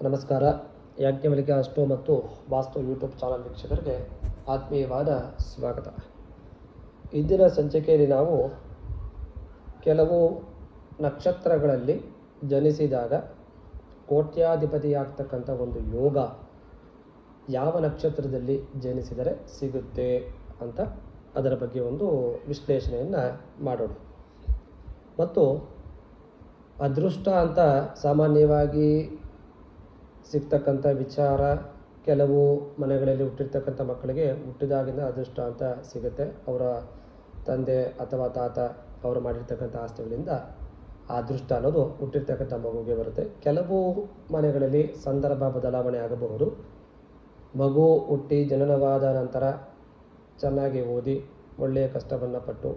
ನಮಸ್ಕಾರ. ಯಾಜ್ಞವಲ್ಕ್ಯ ಅಸ್ಟ್ರೋ ಮತ್ತು ವಾಸ್ತು YouTube channel ವೀಕ್ಷಕರಿಗೆ ಆತ್ಮೀಯವಾದ ಸ್ವಾಗತ. ಇಂದಿನ ಸಂಚಿಕೆಯಲ್ಲಿ ನಾವು ಕೆಲವು ನಕ್ಷತ್ರಗಳಲ್ಲಿ ಜನಿಸಿದಾಗ ಕೋಟ್ಯಾಧಿಪತಿಯಾಗ್ತಕ್ಕಂಥ ಒಂದು ಯೋಗ ಯಾವ ನಕ್ಷತ್ರದಲ್ಲಿ ಜನಿಸಿದರೆ ಸಿಗುತ್ತೆ ಅಂತ ಅದರ ಬಗ್ಗೆ ಒಂದು ವಿಶ್ಲೇಷಣೆಯನ್ನು ಮಾಡೋಣ. ಮತ್ತು ಅದೃಷ್ಟ ಅಂತ ಸಾಮಾನ್ಯವಾಗಿ ಸಿಗ್ತಕ್ಕಂಥ ವಿಚಾರ, ಕೆಲವು ಮನೆಗಳಲ್ಲಿ ಹುಟ್ಟಿರ್ತಕ್ಕಂಥ ಮಕ್ಕಳಿಗೆ ಹುಟ್ಟಿದಾಗಿಂದ ಅದೃಷ್ಟ ಅಂತ ಸಿಗುತ್ತೆ. ಅವರ ತಂದೆ ಅಥವಾ ತಾತ ಅವರು ಮಾಡಿರ್ತಕ್ಕಂಥ ಆಸ್ತಿಗಳಿಂದ ಆ ಅದೃಷ್ಟ ಅನ್ನೋದು ಹುಟ್ಟಿರ್ತಕ್ಕಂಥ ಮಗುವಿಗೆ ಬರುತ್ತೆ. ಕೆಲವು ಮನೆಗಳಲ್ಲಿ ಸಂದರ್ಭ ಬದಲಾವಣೆ ಆಗಬಹುದು. ಮಗು ಹುಟ್ಟಿ ಜನನವಾದ ನಂತರ ಚೆನ್ನಾಗಿ ಓದಿ ಒಳ್ಳೆಯ ಕಷ್ಟವನ್ನು ಪಟ್ಟು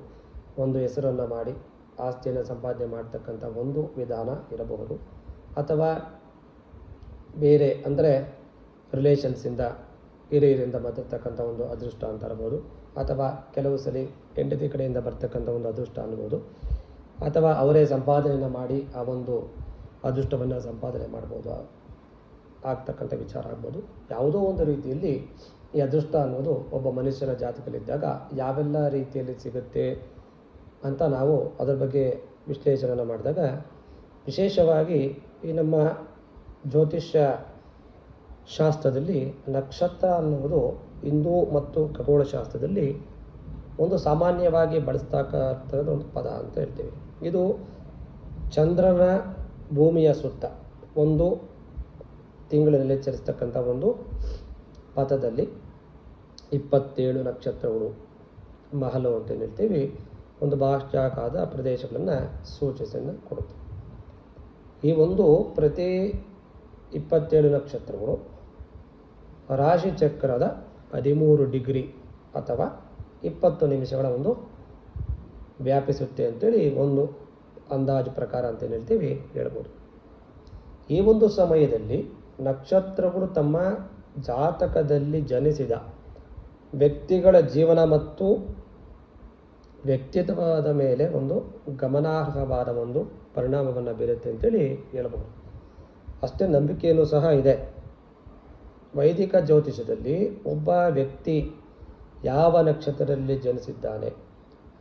ಒಂದು ಹೆಸರನ್ನು ಮಾಡಿ ಆಸ್ತಿಯನ್ನು ಸಂಪಾದನೆ ಮಾಡ್ತಕ್ಕಂಥ ಒಂದು ವಿಧಾನ ಇರಬಹುದು. ಅಥವಾ ಬೇರೆ ಅಂದರೆ ರಿಲೇಷನ್ಸಿಂದ ಹಿರಿಯರಿಂದ ಬಂದಿರತಕ್ಕಂಥ ಒಂದು ಅದೃಷ್ಟ ಅಂತ ಇರ್ಬೋದು. ಅಥವಾ ಕೆಲವು ಸಲ ಹೆಂಡತಿ ಕಡೆಯಿಂದ ಬರ್ತಕ್ಕಂಥ ಒಂದು ಅದೃಷ್ಟ ಅನ್ಬೋದು. ಅಥವಾ ಅವರೇ ಸಂಪಾದನೆಯನ್ನು ಮಾಡಿ ಆ ಒಂದು ಅದೃಷ್ಟವನ್ನು ಸಂಪಾದನೆ ಮಾಡ್ಬೋದು, ಆಗ್ತಕ್ಕಂಥ ವಿಚಾರ ಆಗ್ಬೋದು. ಯಾವುದೋ ಒಂದು ರೀತಿಯಲ್ಲಿ ಈ ಅದೃಷ್ಟ ಅನ್ನೋದು ಒಬ್ಬ ಮನುಷ್ಯನ ಜಾತಕದಲ್ಲಿದ್ದಾಗ ಯಾವೆಲ್ಲ ರೀತಿಯಲ್ಲಿ ಸಿಗುತ್ತೆ ಅಂತ ನಾವು ಅದರ ಬಗ್ಗೆ ವಿಶ್ಲೇಷಣೆ ಮಾಡಿದಾಗ, ವಿಶೇಷವಾಗಿ ಈ ನಮ್ಮ ಜ್ಯೋತಿಷ್ಯ ಶಾಸ್ತ್ರದಲ್ಲಿ ನಕ್ಷತ್ರ ಅನ್ನುವುದು ಹಿಂದೂ ಮತ್ತು ಖಗೋಳಶಾಸ್ತ್ರದಲ್ಲಿ ಒಂದು ಸಾಮಾನ್ಯವಾಗಿ ಬಳಸ್ತಕ್ಕಂಥದ್ದು ಒಂದು ಪದ ಅಂತ ಹೇಳ್ತೀವಿ. ಇದು ಚಂದ್ರನ ಭೂಮಿಯ ಸುತ್ತ ಒಂದು ತಿಂಗಳಿನಲ್ಲಿ ಚಲಿಸ್ತಕ್ಕಂಥ ಒಂದು ಪಥದಲ್ಲಿ 27 ನಕ್ಷತ್ರಗಳು, ಮಹಲು ಅಂತ ಹೇಳ್ತೀವಿ, ಒಂದು ಬಾಹ್ಯಾಕಾರದ ಪ್ರದೇಶಗಳನ್ನು ಸೂಚನೆಯನ್ನು ಕೊಡುತ್ತೆ. ಈ ಒಂದು ಪ್ರತಿ 27 ನಕ್ಷತ್ರಗಳು ರಾಶಿ ಚಕ್ರದ 13 ಡಿಗ್ರಿ ಅಥವಾ 20 ನಿಮಿಷಗಳ ಒಂದು ವ್ಯಾಪಿಸುತ್ತೆ ಅಂತೇಳಿ ಒಂದು ಅಂದಾಜು ಪ್ರಕಾರ ಅಂತ ಹೇಳ್ತೀವಿ ಹೇಳ್ಬೋದು. ಈ ಒಂದು ಸಮಯದಲ್ಲಿ ನಕ್ಷತ್ರಗಳು ತಮ್ಮ ಜಾತಕದಲ್ಲಿ ಜನಿಸಿದ ವ್ಯಕ್ತಿಗಳ ಜೀವನ ಮತ್ತು ವ್ಯಕ್ತಿತ್ವದ ಮೇಲೆ ಒಂದು ಗಮನಾರ್ಹವಾದ ಒಂದು ಪರಿಣಾಮವನ್ನು ಬೀರುತ್ತೆ ಅಂತೇಳಿ ಹೇಳ್ಬೋದು. ಅಷ್ಟೇ ನಂಬಿಕೆಯೂ ಸಹ ಇದೆ. ವೈದಿಕ ಜ್ಯೋತಿಷದಲ್ಲಿ ಒಬ್ಬ ವ್ಯಕ್ತಿ ಯಾವ ನಕ್ಷತ್ರದಲ್ಲಿ ಜನಿಸಿದ್ದಾನೆ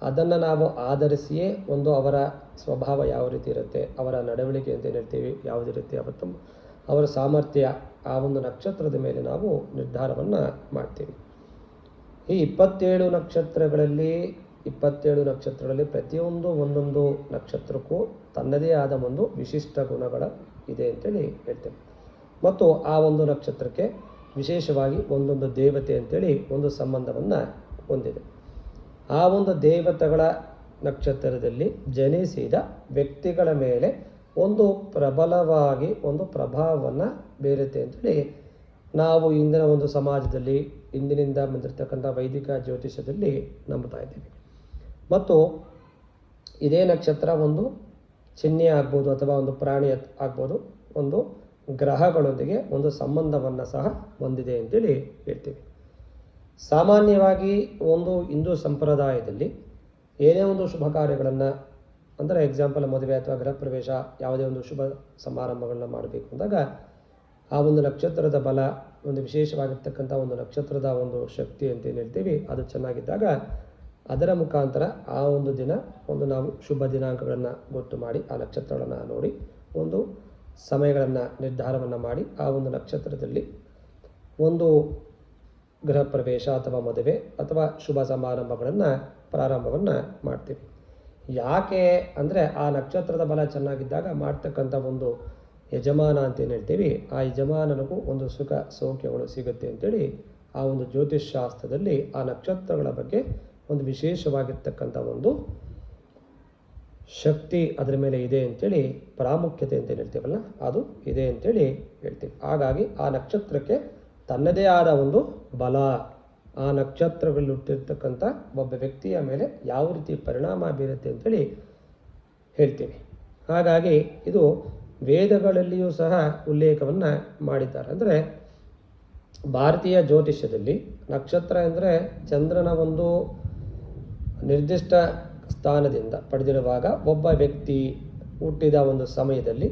ಅದನ್ನು ನಾವು ಆಧರಿಸಿಯೇ ಒಂದು ಅವರ ಸ್ವಭಾವ ಯಾವ ರೀತಿ ಇರುತ್ತೆ, ಅವರ ನಡವಳಿಕೆ ಅಂತ ಹೇಳ್ತೀವಿ ಯಾವುದೇ ರೀತಿ ಅವರ ಸಾಮರ್ಥ್ಯ, ಆ ಒಂದು ನಕ್ಷತ್ರದ ಮೇಲೆ ನಾವು ನಿರ್ಧಾರವನ್ನು ಮಾಡ್ತೀವಿ. ಈ 27 ನಕ್ಷತ್ರಗಳಲ್ಲಿ ಪ್ರತಿಯೊಂದು ಒಂದೊಂದು ನಕ್ಷತ್ರಕ್ಕೂ ತನ್ನದೇ ಆದ ಒಂದು ವಿಶಿಷ್ಟ ಗುಣಗಳ ಇದೆ ಅಂತೇಳಿ ಹೇಳ್ತೇವೆ. ಮತ್ತು ಆ ಒಂದು ನಕ್ಷತ್ರಕ್ಕೆ ವಿಶೇಷವಾಗಿ ಒಂದೊಂದು ದೇವತೆ ಅಂತೇಳಿ ಒಂದು ಸಂಬಂಧವನ್ನು ಹೊಂದಿದೆ. ಆ ಒಂದು ದೇವತೆಗಳ ನಕ್ಷತ್ರದಲ್ಲಿ ಜನಿಸಿದ ವ್ಯಕ್ತಿಗಳ ಮೇಲೆ ಒಂದು ಪ್ರಬಲವಾಗಿ ಒಂದು ಪ್ರಭಾವವನ್ನು ಬೀರುತ್ತೆ ಅಂತೇಳಿ ನಾವು ಇಂದಿನ ಒಂದು ಸಮಾಜದಲ್ಲಿ ಇಂದಿನಿಂದ ಬಂದಿರತಕ್ಕಂಥ ವೈದಿಕ ಜ್ಯೋತಿಷದಲ್ಲಿ ನಂಬ್ತಾ ಇದ್ದೀವಿ. ಮತ್ತು ಇದೇ ನಕ್ಷತ್ರ ಒಂದು ಚಿಹ್ನೆ ಆಗ್ಬೋದು ಅಥವಾ ಒಂದು ಪ್ರಾಣಿ ಆಗ್ಬೋದು, ಒಂದು ಗ್ರಹಗಳೊಂದಿಗೆ ಒಂದು ಸಂಬಂಧವನ್ನು ಸಹ ಹೊಂದಿದೆ ಅಂತೇಳಿ ಹೇಳ್ತೀವಿ. ಸಾಮಾನ್ಯವಾಗಿ ಒಂದು ಹಿಂದೂ ಸಂಪ್ರದಾಯದಲ್ಲಿ ಏನೇ ಒಂದು ಶುಭ ಕಾರ್ಯಗಳನ್ನು, ಅಂದರೆ ಎಕ್ಸಾಂಪಲ್ ಮದುವೆ ಅಥವಾ ಗೃಹ ಪ್ರವೇಶ, ಯಾವುದೇ ಒಂದು ಶುಭ ಸಮಾರಂಭಗಳನ್ನ ಮಾಡಬೇಕು ಅಂದಾಗ ಆ ಒಂದು ನಕ್ಷತ್ರದ ಬಲ, ಒಂದು ವಿಶೇಷವಾಗಿರ್ತಕ್ಕಂಥ ಒಂದು ನಕ್ಷತ್ರದ ಒಂದು ಶಕ್ತಿ ಅಂತ ಏನು ಹೇಳ್ತೀವಿ, ಅದು ಚೆನ್ನಾಗಿದ್ದಾಗ ಅದರ ಮುಖಾಂತರ ಆ ಒಂದು ದಿನ ಒಂದು ನಾವು ಶುಭ ದಿನಾಂಕಗಳನ್ನು ಗೊತ್ತು ಮಾಡಿ ಆ ನಕ್ಷತ್ರಗಳನ್ನು ನೋಡಿ ಒಂದು ಸಮಯಗಳನ್ನು ನಿರ್ಧಾರವನ್ನು ಮಾಡಿ ಆ ಒಂದು ನಕ್ಷತ್ರದಲ್ಲಿ ಒಂದು ಗೃಹ ಪ್ರವೇಶ ಅಥವಾ ಮದುವೆ ಅಥವಾ ಶುಭ ಸಮಾರಂಭಗಳನ್ನು ಪ್ರಾರಂಭವನ್ನು ಮಾಡ್ತೀವಿ. ಯಾಕೆ ಅಂದರೆ ಆ ನಕ್ಷತ್ರದ ಬಲ ಚೆನ್ನಾಗಿದ್ದಾಗ ಮಾಡ್ತಕ್ಕಂಥ ಒಂದು ಯಜಮಾನ ಅಂತ ಏನು ಹೇಳ್ತೀವಿ, ಆ ಯಜಮಾನನಿಗೂ ಒಂದು ಸುಖ ಸೌಖ್ಯಗಳು ಸಿಗುತ್ತೆ ಅಂತೇಳಿ ಆ ಒಂದು ಜ್ಯೋತಿಷ್ ಶಾಸ್ತ್ರದಲ್ಲಿ ಆ ನಕ್ಷತ್ರಗಳ ಬಗ್ಗೆ ಒಂದು ವಿಶೇಷವಾಗಿರ್ತಕ್ಕಂಥ ಒಂದು ಶಕ್ತಿ ಅದರ ಮೇಲೆ ಇದೆ ಅಂತೇಳಿ, ಪ್ರಾಮುಖ್ಯತೆ ಅಂತ ಹೇಳ್ತೀವಲ್ಲ ಅದು ಇದೆ ಅಂತೇಳಿ ಹೇಳ್ತೀವಿ. ಹಾಗಾಗಿ ಆ ನಕ್ಷತ್ರಕ್ಕೆ ತನ್ನದೇ ಆದ ಒಂದು ಬಲ, ಆ ನಕ್ಷತ್ರಗಳಲ್ಲಿ ಹುಟ್ಟಿರ್ತಕ್ಕಂಥ ಒಬ್ಬ ವ್ಯಕ್ತಿಯ ಮೇಲೆ ಯಾವ ರೀತಿ ಪರಿಣಾಮ ಬೀರುತ್ತೆ ಅಂತೇಳಿ ಹೇಳ್ತೀವಿ. ಹಾಗಾಗಿ ಇದು ವೇದಗಳಲ್ಲಿಯೂ ಸಹ ಉಲ್ಲೇಖವನ್ನು ಮಾಡಿದ್ದಾರೆ. ಅಂದರೆ ಭಾರತೀಯ ಜ್ಯೋತಿಷ್ಯದಲ್ಲಿ ನಕ್ಷತ್ರ ಅಂದರೆ ಚಂದ್ರನ ಒಂದು ನಿರ್ದಿಷ್ಟ ಸ್ಥಾನದಿಂದ ಪಡೆದಿರುವಾಗ ಒಬ್ಬ ವ್ಯಕ್ತಿ ಹುಟ್ಟಿದ ಒಂದು ಸಮಯದಲ್ಲಿ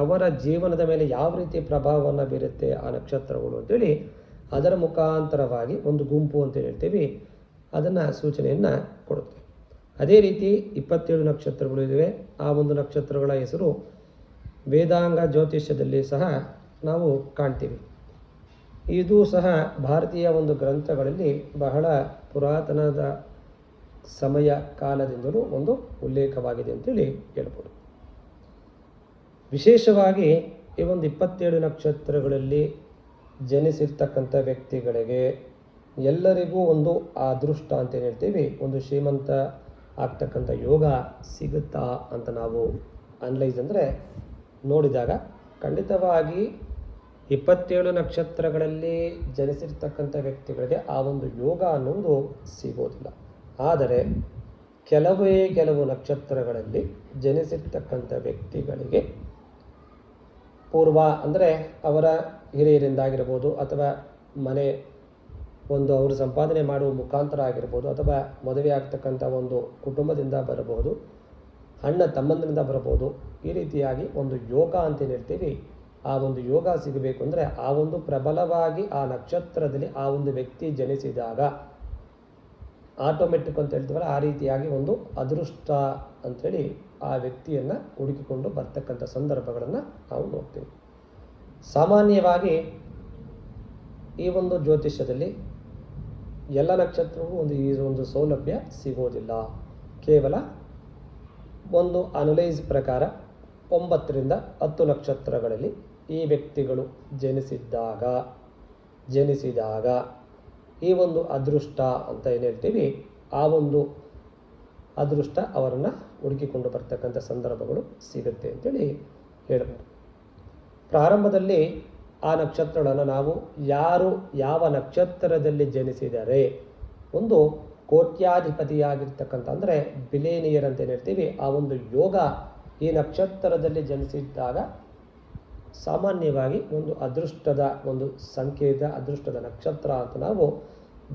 ಅವರ ಜೀವನದ ಮೇಲೆ ಯಾವ ರೀತಿ ಪ್ರಭಾವವನ್ನು ಬೀರುತ್ತೆ ಆ ನಕ್ಷತ್ರಗಳು ಅಂತೇಳಿ ಅದರ ಮುಖಾಂತರವಾಗಿ ಒಂದು ಗುಂಪು ಅಂತ ಹೇಳ್ತೀವಿ, ಅದನ್ನು ಸೂಚನೆಯನ್ನು ಕೊಡುತ್ತೆ. ಅದೇ ರೀತಿ 27 ನಕ್ಷತ್ರಗಳು ಇವೆ. ಆ ಒಂದು ನಕ್ಷತ್ರಗಳ ಹೆಸರು ವೇದಾಂಗ ಜ್ಯೋತಿಷ್ಯದಲ್ಲಿ ಸಹ ನಾವು ಕಾಣ್ತೀವಿ. ಇದು ಸಹ ಭಾರತೀಯ ಒಂದು ಗ್ರಂಥಗಳಲ್ಲಿ ಬಹಳ ಪುರಾತನದ ಸಮಯ ಕಾಲದಿಂದಲೂ ಒಂದು ಉಲ್ಲೇಖವಾಗಿದೆ ಅಂತೇಳಿ ಹೇಳ್ಬೋದು. ವಿಶೇಷವಾಗಿ ಈ ಒಂದು 27 ನಕ್ಷತ್ರಗಳಲ್ಲಿ ಜನಿಸಿರ್ತಕ್ಕಂಥ ವ್ಯಕ್ತಿಗಳಿಗೆ ಎಲ್ಲರಿಗೂ ಒಂದು ಅದೃಷ್ಟ ಅಂತ ಹೇಳ್ತೀವಿ, ಒಂದು ಶ್ರೀಮಂತ ಆಗ್ತಕ್ಕಂಥ ಯೋಗ ಸಿಗುತ್ತಾ ಅಂತ ನಾವು ಅನಲೈಸ್ ಅಂದರೆ ನೋಡಿದಾಗ ಖಂಡಿತವಾಗಿ 27 ನಕ್ಷತ್ರಗಳಲ್ಲಿ ಜನಿಸಿರ್ತಕ್ಕಂಥ ವ್ಯಕ್ತಿಗಳಿಗೆ ಆ ಒಂದು ಯೋಗ ಅನ್ನೋದು ಸಿಗೋದಿಲ್ಲ. ಆದರೆ ಕೆಲವು ನಕ್ಷತ್ರಗಳಲ್ಲಿ ಜನಿಸಿರ್ತಕ್ಕಂಥ ವ್ಯಕ್ತಿಗಳಿಗೆ ಪೂರ್ವ ಅಂದರೆ ಅವರ ಹಿರಿಯರಿಂದಾಗಿರ್ಬೋದು, ಅಥವಾ ಮನೆ ಒಂದು ಅವರು ಸಂಪಾದನೆ ಮಾಡುವ ಮುಖಾಂತರ ಆಗಿರ್ಬೋದು, ಅಥವಾ ಮದುವೆ ಆಗ್ತಕ್ಕಂಥ ಒಂದು ಕುಟುಂಬದಿಂದ ಬರಬಹುದು, ಅಣ್ಣ ತಮ್ಮಂದಿರಿಂದ ಬರಬಹುದು. ಈ ರೀತಿಯಾಗಿ ಒಂದು ಯೋಗ ಅಂತ ಹೇಳ್ತೀವಿ. ಆ ಒಂದು ಯೋಗ ಸಿಗಬೇಕು ಅಂದರೆ ಆ ಒಂದು ಪ್ರಬಲವಾಗಿ ಆ ನಕ್ಷತ್ರದಲ್ಲಿ ಆ ಒಂದು ವ್ಯಕ್ತಿ ಜನಿಸಿದಾಗ ಆಟೋಮೆಟಿಕ್ ಅಂತ ಹೇಳ್ತೀವಲ್ಲ, ಆ ರೀತಿಯಾಗಿ ಒಂದು ಅದೃಷ್ಟ ಅಂಥೇಳಿ ಆ ವ್ಯಕ್ತಿಯನ್ನು ಹುಡುಕಿಕೊಂಡು ಬರ್ತಕ್ಕಂಥ ಸಂದರ್ಭಗಳನ್ನು ನಾವು ನೋಡ್ತೀವಿ. ಸಾಮಾನ್ಯವಾಗಿ ಈ ಒಂದು ಜ್ಯೋತಿಷ್ಯದಲ್ಲಿ ಎಲ್ಲ ನಕ್ಷತ್ರವೂ ಈ ಒಂದು ಸೌಲಭ್ಯ ಸಿಗೋದಿಲ್ಲ. ಕೇವಲ ಒಂದು ಅನಲೈಸ್ ಪ್ರಕಾರ 9 ರಿಂದ 10 ನಕ್ಷತ್ರಗಳಲ್ಲಿ ಈ ವ್ಯಕ್ತಿಗಳು ಜನಿಸಿದಾಗ ಈ ಒಂದು ಅದೃಷ್ಟ ಅಂತ ಏನು ಹೇಳ್ತೀವಿ, ಆ ಒಂದು ಅದೃಷ್ಟ ಅವರನ್ನು ಹುಡುಕಿಕೊಂಡು ಬರ್ತಕ್ಕಂಥ ಸಂದರ್ಭಗಳು ಸಿಗುತ್ತೆ ಅಂತೇಳಿ ಹೇಳ್ಬೋದು. ಪ್ರಾರಂಭದಲ್ಲಿ ಆ ನಕ್ಷತ್ರಗಳನ್ನು ನಾವು ಯಾವ ನಕ್ಷತ್ರದಲ್ಲಿ ಜನಿಸಿದರೆ ಒಂದು ಕೋಟ್ಯಾಧಿಪತಿಯಾಗಿರ್ತಕ್ಕಂಥ ಅಂದರೆ ಬಿಲೇನಿಯರ್ ಅಂತ ಏನು ಹೇಳ್ತೀವಿ, ಆ ಒಂದು ಯೋಗ ಈ ನಕ್ಷತ್ರದಲ್ಲಿ ಜನಿಸಿದ್ದಾಗ ಸಾಮಾನ್ಯವಾಗಿ ಒಂದು ಅದೃಷ್ಟದ ಒಂದು ಸಂಕೇತ, ಅದೃಷ್ಟದ ನಕ್ಷತ್ರ ಅಂತ ನಾವು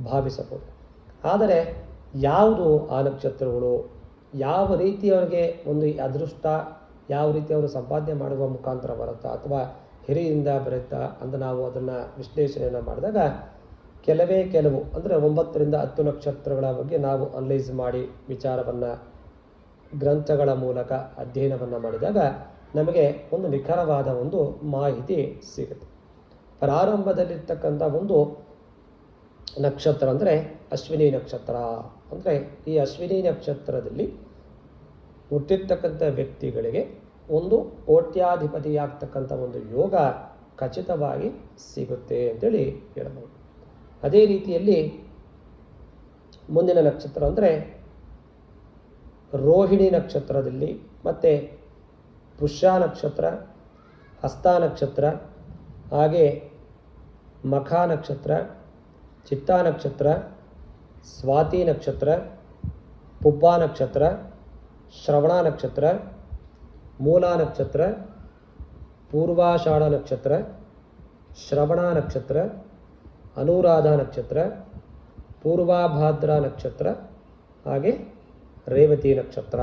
ಭಾವಿಸಬಹುದು. ಆದರೆ ಯಾವುದು ಆ ನಕ್ಷತ್ರಗಳು, ಯಾವ ರೀತಿಯವರಿಗೆ ಒಂದು ಅದೃಷ್ಟ, ಯಾವ ರೀತಿ ಅವರು ಸಂಪಾದನೆ ಮಾಡುವ ಮುಖಾಂತರ ಬರುತ್ತಾ ಅಥವಾ ಹಿರಿಯಿಂದ ಬರುತ್ತಾ ಅಂತ ನಾವು ಅದನ್ನು ವಿಶ್ಲೇಷಣೆಯನ್ನು ಮಾಡಿದಾಗ ಕೆಲವು ಅಂದರೆ 9 ರಿಂದ 10 ನಕ್ಷತ್ರಗಳ ಬಗ್ಗೆ ನಾವು ಅನಲೈಸ್ ಮಾಡಿ ವಿಚಾರವನ್ನು ಗ್ರಂಥಗಳ ಮೂಲಕ ಅಧ್ಯಯನವನ್ನು ಮಾಡಿದಾಗ ನಮಗೆ ಒಂದು ನಿಖರವಾದ ಒಂದು ಮಾಹಿತಿ ಸಿಗುತ್ತೆ. ಪ್ರಾರಂಭದಲ್ಲಿರ್ತಕ್ಕಂಥ ಒಂದು ನಕ್ಷತ್ರ ಅಂದರೆ ಅಶ್ವಿನಿ ನಕ್ಷತ್ರ. ಅಂದರೆ ಈ ಅಶ್ವಿನಿ ನಕ್ಷತ್ರದಲ್ಲಿ ಹುಟ್ಟಿರ್ತಕ್ಕಂಥ ವ್ಯಕ್ತಿಗಳಿಗೆ ಒಂದು ಕೋಟ್ಯಾಧಿಪತಿಯಾಗ್ತಕ್ಕಂಥ ಒಂದು ಯೋಗ ಖಚಿತವಾಗಿ ಸಿಗುತ್ತೆ ಅಂತೇಳಿ ಹೇಳಬಹುದು. ಅದೇ ರೀತಿಯಲ್ಲಿ ಮುಂದಿನ ನಕ್ಷತ್ರ ಅಂದರೆ ರೋಹಿಣಿ ನಕ್ಷತ್ರದಲ್ಲಿ, ಮತ್ತು ಪುಷ್ಯ ನಕ್ಷತ್ರ, ಹಸ್ತ ನಕ್ಷತ್ರ, ಹಾಗೆ ಮಖ ನಕ್ಷತ್ರ, ಚಿತ್ತಾ ನಕ್ಷತ್ರ, ಸ್ವಾತಿ ನಕ್ಷತ್ರ, ಪುಬ್ಬ ನಕ್ಷತ್ರ, ಶ್ರವಣ ನಕ್ಷತ್ರ, ಮೂಲ ನಕ್ಷತ್ರ, ಪೂರ್ವಾಷಾಢ ನಕ್ಷತ್ರ, ಶ್ರವಣ ನಕ್ಷತ್ರ, ಅನುರಾಧ ನಕ್ಷತ್ರ, ಪೂರ್ವಭಾದ್ರ ನಕ್ಷತ್ರ, ಹಾಗೆ ರೇವತಿ ನಕ್ಷತ್ರ.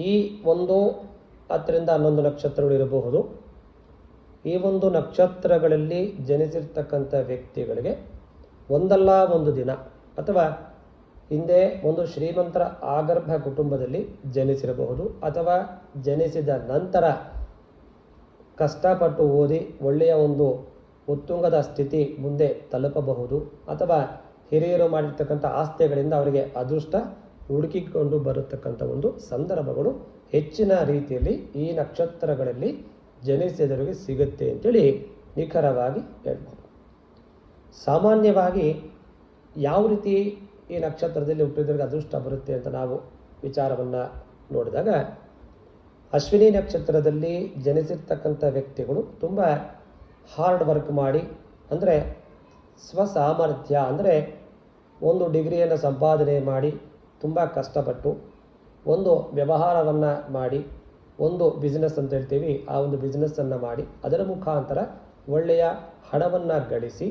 ಈ ಒಂದು 10 ರಿಂದ 11 ನಕ್ಷತ್ರಗಳು ಇರಬಹುದು. ಈ ಒಂದು ನಕ್ಷತ್ರಗಳಲ್ಲಿ ಜನಿಸಿರ್ತಕ್ಕಂಥ ವ್ಯಕ್ತಿಗಳಿಗೆ ಒಂದಲ್ಲ ಒಂದು ದಿನ ಅಥವಾ ಹಿಂದೆ ಒಂದು ಶ್ರೀಮಂತರ ಆಗರ್ಭ ಕುಟುಂಬದಲ್ಲಿ ಜನಿಸಿರಬಹುದು, ಅಥವಾ ಜನಿಸಿದ ನಂತರ ಕಷ್ಟಪಟ್ಟು ಓದಿ ಒಳ್ಳೆಯ ಒಂದು ಉತ್ತುಂಗದ ಸ್ಥಿತಿ ಮುಂದೆ ತಲುಪಬಹುದು, ಅಥವಾ ಹಿರಿಯರು ಮಾಡಿರ್ತಕ್ಕಂಥ ಆಸ್ತಿಗಳಿಂದ ಅವರಿಗೆ ಅದೃಷ್ಟ ಹುಡುಕಿಕೊಂಡು ಬರತಕ್ಕಂಥ ಒಂದು ಸಂದರ್ಭಗಳು ಹೆಚ್ಚಿನ ರೀತಿಯಲ್ಲಿ ಈ ನಕ್ಷತ್ರಗಳಲ್ಲಿ ಜನಿಸಿದವರಿಗೆ ಸಿಗುತ್ತೆ ಅಂತೇಳಿ ನಿಖರವಾಗಿ ಹೇಳ್ಬೋದು. ಸಾಮಾನ್ಯವಾಗಿ ಯಾವ ರೀತಿ ಈ ನಕ್ಷತ್ರದಲ್ಲಿ ಹುಟ್ಟಿದವರಿಗೆ ಅದೃಷ್ಟ ಬರುತ್ತೆ ಅಂತ ನಾವು ವಿಚಾರವನ್ನು ನೋಡಿದಾಗ, ಅಶ್ವಿನಿ ನಕ್ಷತ್ರದಲ್ಲಿ ಜನಿಸಿರ್ತಕ್ಕಂಥ ವ್ಯಕ್ತಿಗಳು ತುಂಬ ಹಾರ್ಡ್ ವರ್ಕ್ ಮಾಡಿ, ಅಂದರೆ ಸ್ವಸಾಮರ್ಥ್ಯ ಅಂದರೆ ಒಂದು ಡಿಗ್ರಿಯನ್ನು ಸಂಪಾದನೆ ಮಾಡಿ ತುಂಬ ಕಷ್ಟಪಟ್ಟು ಒಂದು ವ್ಯವಹಾರವನ್ನು ಮಾಡಿ, ಒಂದು ಬಿಸ್ನೆಸ್ ಅಂತ ಹೇಳ್ತೀವಿ, ಆ ಒಂದು ಬಿಸ್ನೆಸ್ಸನ್ನು ಮಾಡಿ ಅದರ ಮುಖಾಂತರ ಒಳ್ಳೆಯ ಹಣವನ್ನು ಗಳಿಸಿ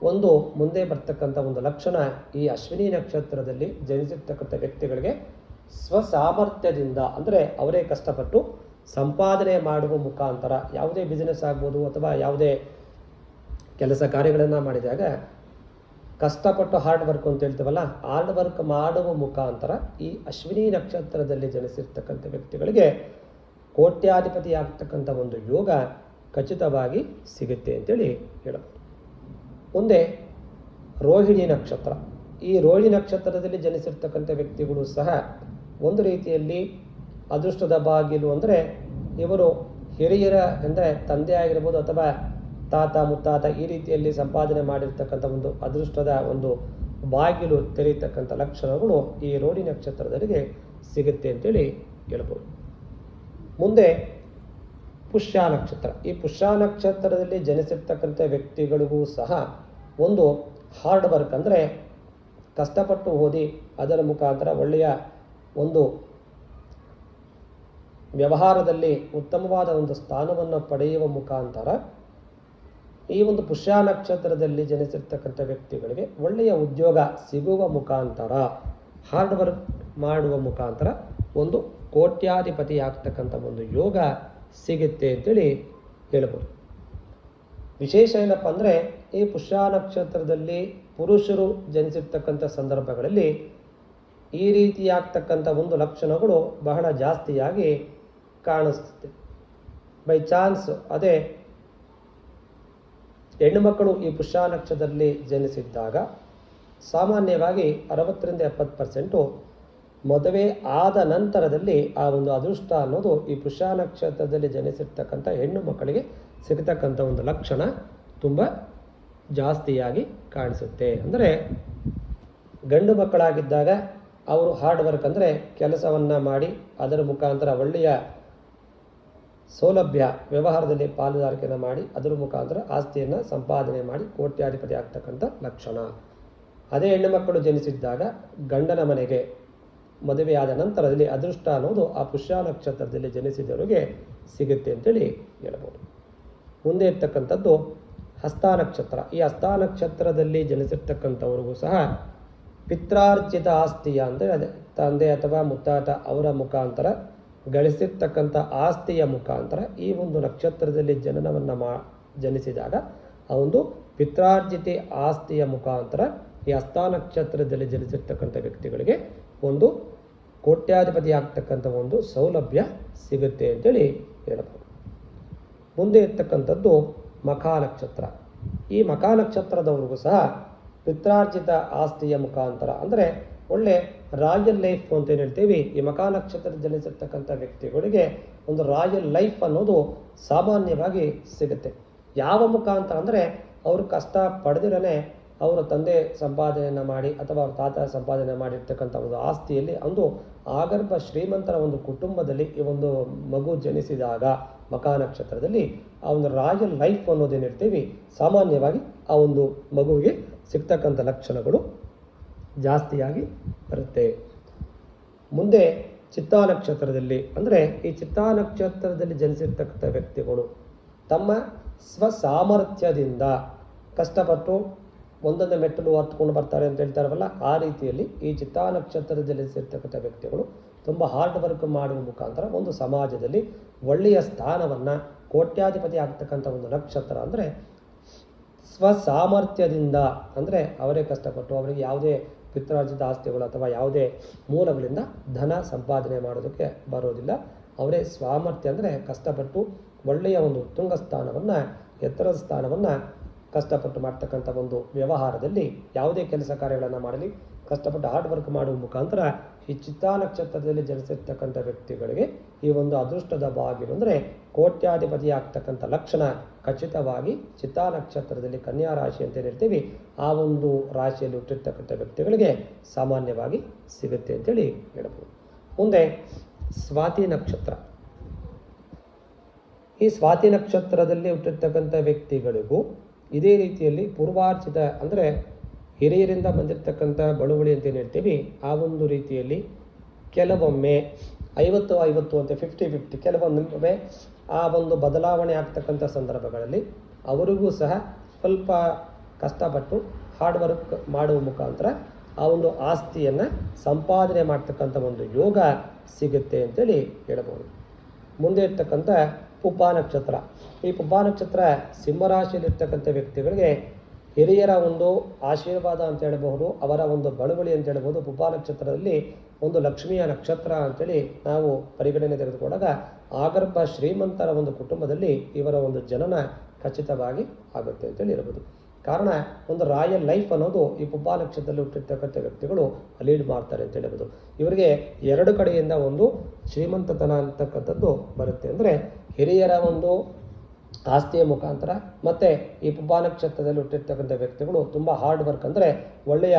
ಒಂದು ಮುಂದೆ ಬರ್ತಕ್ಕಂಥ ಒಂದು ಲಕ್ಷಣ ಈ ಅಶ್ವಿನಿ ನಕ್ಷತ್ರದಲ್ಲಿ ಜನಿಸಿರ್ತಕ್ಕಂಥ ವ್ಯಕ್ತಿಗಳಿಗೆ ಸ್ವಸಾಮರ್ಥ್ಯದಿಂದ ಅಂದರೆ ಅವರೇ ಕಷ್ಟಪಟ್ಟು ಸಂಪಾದನೆ ಮಾಡುವ ಮುಖಾಂತರ ಯಾವುದೇ ಬಿಸ್ನೆಸ್ ಆಗ್ಬೋದು ಅಥವಾ ಯಾವುದೇ ಕೆಲಸ ಕಾರ್ಯಗಳನ್ನು ಮಾಡಿದಾಗ ಕಷ್ಟಪಟ್ಟು ಹಾರ್ಡ್ ವರ್ಕ್ ಅಂತ ಹೇಳ್ತೀವಲ್ಲ, ಹಾರ್ಡ್ ವರ್ಕ್ ಮಾಡುವ ಮುಖಾಂತರ ಈ ಅಶ್ವಿನಿ ನಕ್ಷತ್ರದಲ್ಲಿ ಜನಿಸಿರ್ತಕ್ಕಂಥ ವ್ಯಕ್ತಿಗಳಿಗೆ ಕೋಟ್ಯಾಧಿಪತಿ ಆಗ್ತಕ್ಕಂಥ ಒಂದು ಯೋಗ ಖಚಿತವಾಗಿ ಸಿಗುತ್ತೆ ಅಂತೇಳಿ ಹೇಳಬಹುದು. ಮುಂದೆ ರೋಹಿಣಿ ನಕ್ಷತ್ರ. ಈ ರೋಹಿಣಿ ನಕ್ಷತ್ರದಲ್ಲಿ ಜನಿಸಿರ್ತಕ್ಕಂಥ ವ್ಯಕ್ತಿಗಳು ಸಹ ಒಂದು ರೀತಿಯಲ್ಲಿ ಅದೃಷ್ಟದ ಬಾಗಿಲು ಅಂದರೆ ಇವರು ಹಿರಿಯರ ಅಂದರೆ ತಂದೆ ಆಗಿರ್ಬೋದು ಅಥವಾ ತಾತ ಮುತ್ತಾತ ಈ ರೀತಿಯಲ್ಲಿ ಸಂಪಾದನೆ ಮಾಡಿರ್ತಕ್ಕಂಥ ಒಂದು ಅದೃಷ್ಟದ ಒಂದು ಬಾಗಿಲು ತೆರೆಯತಕ್ಕಂಥ ಲಕ್ಷಣಗಳು ಈ ರೋಹಿಣಿ ನಕ್ಷತ್ರದವರಿಗೆ ಸಿಗುತ್ತೆ ಅಂತೇಳಿ ಹೇಳ್ಬೋದು. ಮುಂದೆ ಪುಷ್ಯ ನಕ್ಷತ್ರ. ಈ ಪುಷ್ಯ ನಕ್ಷತ್ರದಲ್ಲಿ ಜನಿಸಿರ್ತಕ್ಕಂಥ ವ್ಯಕ್ತಿಗಳಿಗೂ ಸಹ ಒಂದು ಹಾರ್ಡ್ ವರ್ಕ್ ಅಂದರೆ ಕಷ್ಟಪಟ್ಟು ಓದಿ ಅದರ ಮುಖಾಂತರ ಒಳ್ಳೆಯ ಒಂದು ವ್ಯವಹಾರದಲ್ಲಿ ಉತ್ತಮವಾದ ಒಂದು ಸ್ಥಾನವನ್ನು ಪಡೆಯುವ ಮುಖಾಂತರ ಈ ಒಂದು ಪುಷ್ಯ ನಕ್ಷತ್ರದಲ್ಲಿ ಜನಿಸಿರ್ತಕ್ಕಂಥ ವ್ಯಕ್ತಿಗಳಿಗೆ ಒಳ್ಳೆಯ ಉದ್ಯೋಗ ಸಿಗುವ ಮುಖಾಂತರ ಹಾರ್ಡ್ ವರ್ಕ್ ಮಾಡುವ ಮುಖಾಂತರ ಒಂದು ಕೋಟ್ಯಾಧಿಪತಿ ಆಗ್ತಕ್ಕಂಥ ಒಂದು ಯೋಗ ಸಿಗುತ್ತೆ ಅಂತೇಳಿ ಹೇಳ್ಬೋದು. ವಿಶೇಷ ಏನಪ್ಪ ಅಂದರೆ ಈ ಪುಷ್ಯ ನಕ್ಷತ್ರದಲ್ಲಿ ಪುರುಷರು ಜನಿಸಿರ್ತಕ್ಕಂಥ ಸಂದರ್ಭಗಳಲ್ಲಿ ಈ ರೀತಿಯಾಗ್ತಕ್ಕಂಥ ಒಂದು ಲಕ್ಷಣಗಳು ಬಹಳ ಜಾಸ್ತಿಯಾಗಿ ಕಾಣಿಸ್ತದೆ. ಬೈ ಚಾನ್ಸ್ ಅದೇ ಹೆಣ್ಣು ಮಕ್ಕಳು ಈ ಪುಷ್ಯ ನಕ್ಷತ್ರದಲ್ಲಿ ಜನಿಸಿದ್ದಾಗ ಸಾಮಾನ್ಯವಾಗಿ 60-70% ಮದುವೆ ಆದ ನಂತರದಲ್ಲಿ ಆ ಒಂದು ಅದೃಷ್ಟ ಅನ್ನೋದು ಈ ಪುಷ್ಯ ನಕ್ಷತ್ರದಲ್ಲಿ ಜನಿಸಿರ್ತಕ್ಕಂಥ ಹೆಣ್ಣು ಮಕ್ಕಳಿಗೆ ಸಿಗತಕ್ಕಂಥ ಒಂದು ಲಕ್ಷಣ ತುಂಬ ಜಾಸ್ತಿಯಾಗಿ ಕಾಣಿಸುತ್ತೆ. ಅಂದರೆ ಗಂಡು ಮಕ್ಕಳಾಗಿದ್ದಾಗ ಅವರು ಹಾರ್ಡ್ ವರ್ಕ್ ಅಂದರೆ ಕೆಲಸವನ್ನು ಮಾಡಿ ಅದರ ಮುಖಾಂತರ ಒಳ್ಳೆಯ ಸೌಲಭ್ಯ ವ್ಯವಹಾರದಲ್ಲಿ ಪಾಲುದಾರಿಕೆಯನ್ನು ಮಾಡಿ ಅದರ ಮುಖಾಂತರ ಆಸ್ತಿಯನ್ನು ಸಂಪಾದನೆ ಮಾಡಿ ಕೋಟ್ಯಾಧಿಪತಿ ಆಗ್ತಕ್ಕಂಥ ಲಕ್ಷಣ. ಅದೇ ಹೆಣ್ಣು ಮಕ್ಕಳು ಜನಿಸಿದ್ದಾಗ ಗಂಡನ ಮನೆಗೆ ಮದುವೆಯಾದ ನಂತರದಲ್ಲಿ ಅದೃಷ್ಟ ಅನ್ನೋದು ಆ ಪುಷ್ಯ ನಕ್ಷತ್ರದಲ್ಲಿ ಜನಿಸಿದವರಿಗೆ ಸಿಗುತ್ತೆ ಅಂತೇಳಿ ಹೇಳ್ಬೋದು. ಮುಂದೆ ಇರ್ತಕ್ಕಂಥದ್ದು ಹಸ್ತ ನಕ್ಷತ್ರ. ಈ ಹಸ್ತ ನಕ್ಷತ್ರದಲ್ಲಿ ಜನಿಸಿರ್ತಕ್ಕಂಥವ್ರಿಗೂ ಸಹ ಪಿತ್ರಾರ್ಜಿತ ಆಸ್ತಿಯ ಅಂದರೆ ಅದೇ ತಂದೆ ಅಥವಾ ಮುತ್ತಾತ ಅವರ ಮುಖಾಂತರ ಗಳಿಸಿರ್ತಕ್ಕಂಥ ಆಸ್ತಿಯ ಮುಖಾಂತರ ಈ ಒಂದು ನಕ್ಷತ್ರದಲ್ಲಿ ಜನಿಸಿದಾಗ ಆ ಒಂದು ಪಿತ್ರಾರ್ಜಿತ ಆಸ್ತಿಯ ಮುಖಾಂತರ ಈ ಹಸ್ತ ನಕ್ಷತ್ರದಲ್ಲಿ ಜನಿಸಿರ್ತಕ್ಕಂಥ ವ್ಯಕ್ತಿಗಳಿಗೆ ಒಂದು ಕೋಟ್ಯಾಧಿಪತಿ ಆಗ್ತಕ್ಕಂಥ ಒಂದು ಸೌಲಭ್ಯ ಸಿಗುತ್ತೆ ಅಂತೇಳಿ ಹೇಳಬಹುದು. ಮುಂದೆ ಇರ್ತಕ್ಕಂಥದ್ದು ಮಖ ನಕ್ಷತ್ರ. ಈ ಮಖ ನಕ್ಷತ್ರದವ್ರಿಗೂ ಸಹ ಪಿತ್ರಾರ್ಜಿತ ಆಸ್ತಿಯ ಮುಖಾಂತರ ಅಂದರೆ ಒಳ್ಳೆ ರಾಯಲ್ ಲೈಫ್ ಅಂತ ಏನು ಹೇಳ್ತೀವಿ, ಈ ಮಖ ನಕ್ಷತ್ರದಲ್ಲಿ ಜನಿಸಿರ್ತಕ್ಕಂಥ ವ್ಯಕ್ತಿಗಳಿಗೆ ಒಂದು ರಾಯಲ್ ಲೈಫ್ ಅನ್ನೋದು ಸಾಮಾನ್ಯವಾಗಿ ಸಿಗುತ್ತೆ. ಯಾವ ಮುಖಾಂತರ ಅಂದರೆ ಅವರು ಕಷ್ಟ ಪಡೆದಿರನೇ ಅವರ ತಂದೆ ಸಂಪಾದನೆಯನ್ನು ಮಾಡಿ ಅಥವಾ ಅವ್ರ ತಾತ ಸಂಪಾದನೆ ಮಾಡಿರ್ತಕ್ಕಂಥ ಒಂದು ಆಸ್ತಿಯಲ್ಲಿ ಒಂದು ಆಗರ್ಭ ಶ್ರೀಮಂತರ ಒಂದು ಕುಟುಂಬದಲ್ಲಿ ಈ ಒಂದು ಮಗು ಜನಿಸಿದಾಗ ಮಖ ನಕ್ಷತ್ರದಲ್ಲಿ ಆ ಒಂದು ರಾಯಲ್ ಲೈಫ್ ಅನ್ನೋದೇನಿರ್ತೀವಿ ಸಾಮಾನ್ಯವಾಗಿ ಆ ಒಂದು ಮಗುವಿಗೆ ಸಿಗ್ತಕ್ಕಂಥ ಲಕ್ಷಣಗಳು ಜಾಸ್ತಿಯಾಗಿ ಬರುತ್ತೆ. ಮುಂದೆ ಚಿತ್ತಾ ನಕ್ಷತ್ರದಲ್ಲಿ ಅಂದರೆ ಈ ಚಿತ್ತಾ ನಕ್ಷತ್ರದಲ್ಲಿ ಜನಿಸಿರ್ತಕ್ಕಂಥ ವ್ಯಕ್ತಿಗಳು ತಮ್ಮ ಸ್ವಸಾಮರ್ಥ್ಯದಿಂದ ಕಷ್ಟಪಟ್ಟು ಒಂದೊಂದು ಮೆಟ್ಟಲು ಹತ್ಕೊಂಡು ಬರ್ತಾರೆ ಅಂತ ಹೇಳ್ತಾರಲ್ಲ, ಆ ರೀತಿಯಲ್ಲಿ ಈ ಚಿತ್ತಾ ನಕ್ಷತ್ರದಲ್ಲಿ ಜನಿಸಿರ್ತಕ್ಕಂಥ ವ್ಯಕ್ತಿಗಳು ತುಂಬ ಹಾರ್ಡ್ ವರ್ಕ್ ಮಾಡುವ ಮುಖಾಂತರ ಒಂದು ಸಮಾಜದಲ್ಲಿ ಒಳ್ಳೆಯ ಸ್ಥಾನವನ್ನು ಕೋಟ್ಯಾಧಿಪತಿ ಆಗ್ತಕ್ಕಂಥ ಒಂದು ನಕ್ಷತ್ರ. ಅಂದರೆ ಸ್ವಸಾಮರ್ಥ್ಯದಿಂದ ಅಂದರೆ ಅವರೇ ಕಷ್ಟಪಟ್ಟು ಅವರಿಗೆ ಯಾವುದೇ ಪಿತ್ರಾರ್ಜಿತ ಆಸ್ತಿಗಳು ಅಥವಾ ಯಾವುದೇ ಮೂಲಗಳಿಂದ ಧನ ಸಂಪಾದನೆ ಮಾಡೋದಕ್ಕೆ ಬರೋದಿಲ್ಲ. ಅವರೇ ಸಾಮರ್ಥ್ಯ ಅಂದರೆ ಕಷ್ಟಪಟ್ಟು ಒಳ್ಳೆಯ ಒಂದು ಉತ್ತುಂಗ ಸ್ಥಾನವನ್ನು ಎತ್ತರದ ಸ್ಥಾನವನ್ನು ಕಷ್ಟಪಟ್ಟು ಮಾಡ್ತಕ್ಕಂಥ ಒಂದು ವ್ಯವಹಾರದಲ್ಲಿ ಯಾವುದೇ ಕೆಲಸ ಕಾರ್ಯಗಳನ್ನು ಮಾಡಲಿ ಕಷ್ಟಪಟ್ಟು ಹಾರ್ಡ್ ವರ್ಕ್ ಮಾಡುವ ಮುಖಾಂತರ ಈ ಚಿತ್ತಾ ನಕ್ಷತ್ರದಲ್ಲಿ ಜನಿಸಿರ್ತಕ್ಕಂಥ ವ್ಯಕ್ತಿಗಳಿಗೆ ಈ ಒಂದು ಅದೃಷ್ಟದ ಬಾಗಿಲು ಅಂದರೆ ಕೋಟ್ಯಾಧಿಪತಿ ಆಗ್ತಕ್ಕಂಥ ಲಕ್ಷಣ ಖಚಿತವಾಗಿ ಚಿತ್ತಾ ನಕ್ಷತ್ರದಲ್ಲಿ ಕನ್ಯಾ ರಾಶಿ ಅಂತ ಏನಿರ್ತೀವಿ ಆ ಒಂದು ರಾಶಿಯಲ್ಲಿ ಹುಟ್ಟಿರ್ತಕ್ಕಂಥ ವ್ಯಕ್ತಿಗಳಿಗೆ ಸಾಮಾನ್ಯವಾಗಿ ಸಿಗುತ್ತೆ ಅಂತೇಳಿ ಹೇಳ್ಬೋದು. ಮುಂದೆ ಸ್ವಾತಿ ನಕ್ಷತ್ರ. ಈ ಸ್ವಾತಿ ನಕ್ಷತ್ರದಲ್ಲಿ ಹುಟ್ಟಿರ್ತಕ್ಕಂಥ ವ್ಯಕ್ತಿಗಳಿಗೂ ಇದೇ ರೀತಿಯಲ್ಲಿ ಪೂರ್ವಾರ್ಜಿತ ಅಂದರೆ ಹಿರಿಯರಿಂದ ಬಂದಿರತಕ್ಕಂಥ ಬಳುವಳಿ ಅಂತ ಏನು ಹೇಳ್ತೀವಿ ಆ ಒಂದು ರೀತಿಯಲ್ಲಿ ಕೆಲವೊಮ್ಮೆ 50-50 ಅಂತ 50-50 ಕೆಲವೊಮ್ಮೆ ಆ ಒಂದು ಬದಲಾವಣೆ ಆಗ್ತಕ್ಕಂಥ ಸಂದರ್ಭಗಳಲ್ಲಿ ಅವರಿಗೂ ಸಹ ಸ್ವಲ್ಪ ಕಷ್ಟಪಟ್ಟು ಹಾರ್ಡ್ ವರ್ಕ್ ಮಾಡುವ ಮುಖಾಂತರ ಆ ಒಂದು ಆಸ್ತಿಯನ್ನು ಸಂಪಾದನೆ ಮಾಡ್ತಕ್ಕಂಥ ಒಂದು ಯೋಗ ಸಿಗುತ್ತೆ ಅಂತೇಳಿ ಹೇಳ್ಬೋದು. ಮುಂದೆ ಇರ್ತಕ್ಕಂಥ ಪುಬ್ಬಾ ನಕ್ಷತ್ರ. ಈ ಪುಬ್ಬಾ ನಕ್ಷತ್ರ ಸಿಂಹರಾಶಿಯಲ್ಲಿರ್ತಕ್ಕಂಥ ವ್ಯಕ್ತಿಗಳಿಗೆ ಹಿರಿಯರ ಒಂದು ಆಶೀರ್ವಾದ ಅಂತ ಹೇಳಬಹುದು, ಅವರ ಒಂದು ಬಳುವಳಿ ಅಂತ ಹೇಳ್ಬೋದು. ಪುಬ್ಬಾ ನಕ್ಷತ್ರದಲ್ಲಿ ಒಂದು ಲಕ್ಷ್ಮಿಯ ನಕ್ಷತ್ರ ಅಂತೇಳಿ ನಾವು ಪರಿಗಣನೆ ತೆಗೆದುಕೊಂಡಾಗ ಆಗರ್ಭ ಶ್ರೀಮಂತರ ಒಂದು ಕುಟುಂಬದಲ್ಲಿ ಇವರ ಒಂದು ಜನನ ಖಚಿತವಾಗಿ ಆಗುತ್ತೆ ಅಂತೇಳಿ ಇರಬಹುದು. ಕಾರಣ ಒಂದು ರಾಯಲ್ ಲೈಫ್ ಅನ್ನೋದು ಈ ಪುಬ್ಬಾ ನಕ್ಷತ್ರದಲ್ಲಿ ಹುಟ್ಟಿರ್ತಕ್ಕಂಥ ವ್ಯಕ್ತಿಗಳು ಲೀಡ್ ಮಾಡ್ತಾರೆ ಅಂತ ಹೇಳ್ಬೋದು. ಇವರಿಗೆ ಎರಡು ಕಡೆಯಿಂದ ಒಂದು ಶ್ರೀಮಂತತನ ಅಂತಕ್ಕಂಥದ್ದು ಬರುತ್ತೆ. ಅಂದರೆ ಹಿರಿಯರ ಒಂದು ಆಸ್ತಿಯ ಮುಖಾಂತರ ಮತ್ತು ಈ ಪುಬ್ಬಾ ನಕ್ಷತ್ರದಲ್ಲಿ ಹುಟ್ಟಿರ್ತಕ್ಕಂಥ ವ್ಯಕ್ತಿಗಳು ತುಂಬ ಹಾರ್ಡ್ ವರ್ಕ್, ಅಂದರೆ ಒಳ್ಳೆಯ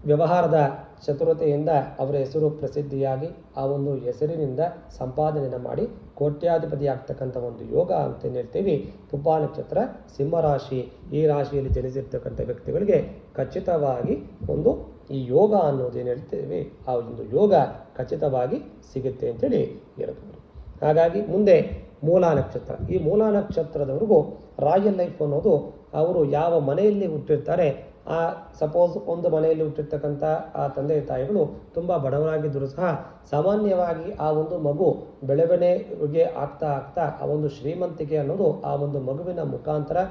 ವ್ಯವಹಾರದ ಚತುರತೆಯಿಂದ ಅವರ ಹೆಸರು ಪ್ರಸಿದ್ಧಿಯಾಗಿ ಆ ಒಂದು ಹೆಸರಿನಿಂದ ಸಂಪಾದನೆಯನ್ನು ಮಾಡಿ ಕೋಟ್ಯಾಧಿಪತಿ ಆಗ್ತಕ್ಕಂಥ ಒಂದು ಯೋಗ ಅಂತ ಹೇಳ್ತೀವಿ. ಪುಬ್ಬಾ ನಕ್ಷತ್ರ ಸಿಂಹರಾಶಿ, ಈ ರಾಶಿಯಲ್ಲಿ ಜನಿಸಿರ್ತಕ್ಕಂಥ ವ್ಯಕ್ತಿಗಳಿಗೆ ಖಚಿತವಾಗಿ ಒಂದು ಈ ಯೋಗ ಅನ್ನೋದು ಏನು ಹೇಳ್ತೀವಿ, ಆ ಒಂದು ಯೋಗ ಖಚಿತವಾಗಿ ಸಿಗುತ್ತೆ ಅಂತೇಳಿ ಹೇಳ್ಬೋದು. ಹಾಗಾಗಿ ಮುಂದೆ ಮೂಲಾ ನಕ್ಷತ್ರ. ಈ ಮೂಲಾ ನಕ್ಷತ್ರದವರೆಗೂ ರಾಯಲ್ ಲೈಫ್ ಅನ್ನೋದು ಅವರು ಯಾವ ಮನೆಯಲ್ಲಿ ಹುಟ್ಟಿರ್ತಾರೆ, ಆ ಸಪೋಸ್ ಒಂದು ಮನೆಯಲ್ಲಿ ಹುಟ್ಟಿರ್ತಕ್ಕಂಥ ಆ ತಂದೆ ತಾಯಿಗಳು ತುಂಬ ಬಡವರಾಗಿದ್ದರೂ ಸಹ ಸಾಮಾನ್ಯವಾಗಿ ಆ ಒಂದು ಮಗು ಬೆಳವಣಿಗೆ ಆಗ್ತಾ ಆಗ್ತಾ ಆ ಒಂದು ಶ್ರೀಮಂತಿಕೆ ಅನ್ನೋದು ಆ ಒಂದು ಮಗುವಿನ ಮುಖಾಂತರ